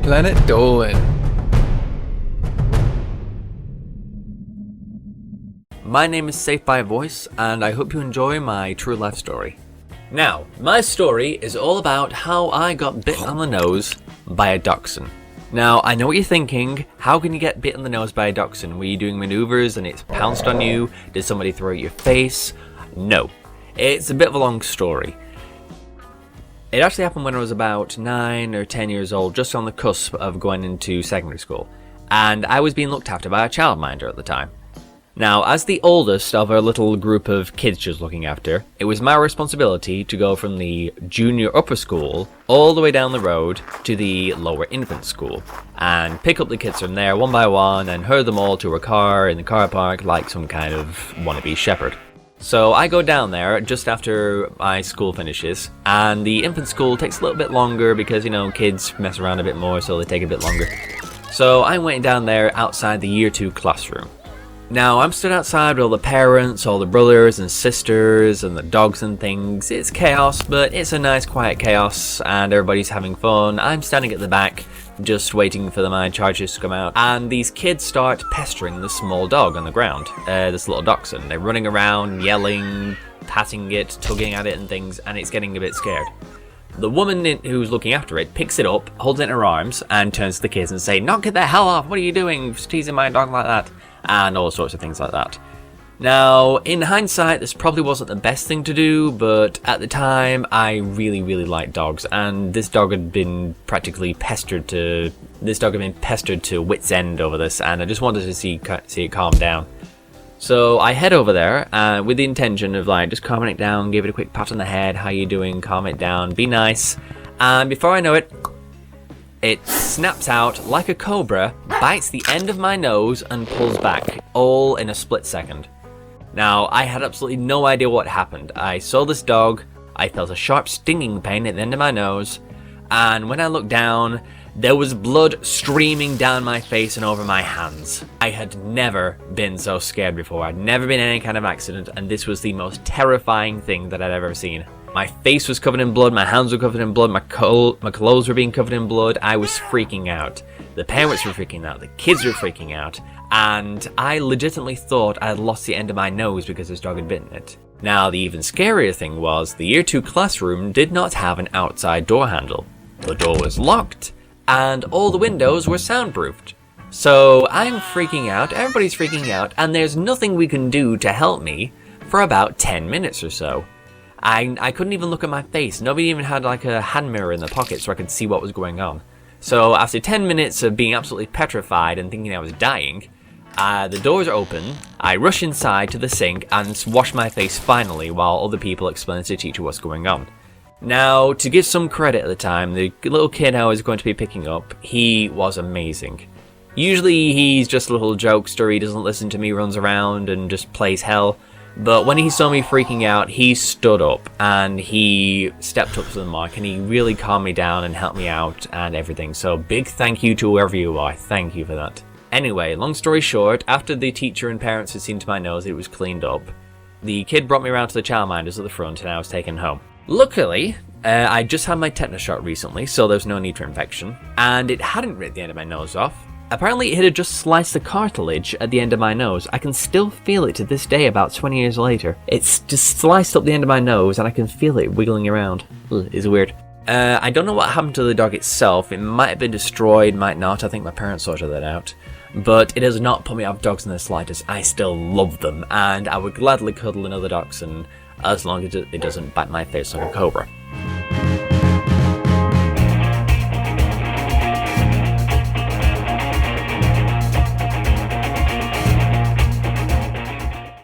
Planet Dolan. My name is Safe by Voice, and I hope you enjoy my true life story. Now, my story is all about how I got bit on the nose by a dachshund. Now, I know what you're thinking. How can you get bit on the nose by a dachshund? Were you doing maneuvers and it's pounced on you? Did somebody throw at your face? No. It's a bit of a long story. It actually happened when I was about 9 or 10 years old, just on the cusp of going into secondary school. And I was being looked after by a childminder at the time. Now, as the oldest of a little group of kids she was looking after, it was my responsibility to go from the junior upper school all the way down the road to the lower infant school and pick up the kids from there one by one and herd them all to a car in the car park like some kind of wannabe shepherd. So I go down there just after my school finishes, and the infant school takes a little bit longer because, kids mess around a bit more, so they take a bit longer. So I'm waiting down there outside the year 2 classroom. Now, I'm stood outside with all the parents, all the brothers and sisters, and the dogs and things. It's chaos, but it's a nice quiet chaos, and everybody's having fun. I'm standing at the back, just waiting for the my charges to come out, and these kids start pestering the small dog on the ground, this little dachshund. They're running around, yelling, patting it, tugging at it and things, and it's getting a bit scared. The woman who's looking after it picks it up, holds it in her arms, and turns to the kids and say, "Knock it the hell off, what are you doing, teasing my dog like that?" And all sorts of things like that. Now, in hindsight, this probably wasn't the best thing to do, but at the time, I really, really liked dogs, and this dog had been pestered to wit's end over this, and I just wanted to see it calm down. So I head over there with the intention of just calming it down, give it a quick pat on the head, how you doing, calm it down, be nice, and before I know it, it snaps out like a cobra, bites the end of my nose and pulls back, all in a split second. Now, I had absolutely no idea what happened. I saw this dog, I felt a sharp stinging pain at the end of my nose, and when I looked down, there was blood streaming down my face and over my hands. I had never been so scared before. I'd never been in any kind of accident, and this was the most terrifying thing that I'd ever seen. My face was covered in blood, my hands were covered in blood, my clothes were being covered in blood. I was freaking out. The parents were freaking out, the kids were freaking out, and I legitimately thought I had lost the end of my nose because this dog had bitten it. Now, the even scarier thing was the year 2 classroom did not have an outside door handle. The door was locked, and all the windows were soundproofed. So I'm freaking out, everybody's freaking out, and there's nothing we can do to help me for about 10 minutes or so. I couldn't even look at my face. Nobody even had a hand mirror in their pocket so I could see what was going on. So after 10 minutes of being absolutely petrified and thinking I was dying, the doors are open, I rush inside to the sink and wash my face finally while other people explain to the teacher what's going on. Now, to give some credit at the time, the little kid I was going to be picking up, he was amazing. Usually he's just a little jokester, he doesn't listen to me, runs around and just plays hell. But when he saw me freaking out, he stood up and he stepped up to the mark and he really calmed me down and helped me out and everything. So big thank you to whoever you are. Thank you for that. Anyway, long story short, after the teacher and parents had seen to my nose, it was cleaned up. The kid brought me around to the childminders at the front and I was taken home. Luckily, I just had my tetanus shot recently, so there's no need for infection. And it hadn't ripped the end of my nose off. Apparently it had just sliced the cartilage at the end of my nose. I can still feel it to this day about 20 years later. It's just sliced up the end of my nose and I can feel it wiggling around. Ugh, it's weird. I don't know what happened to the dog itself. It might have been destroyed, might not. I think my parents sorted that out. But it has not put me off dogs in the slightest. I still love them and I would gladly cuddle another dachshund as long as it doesn't bite my face like a cobra.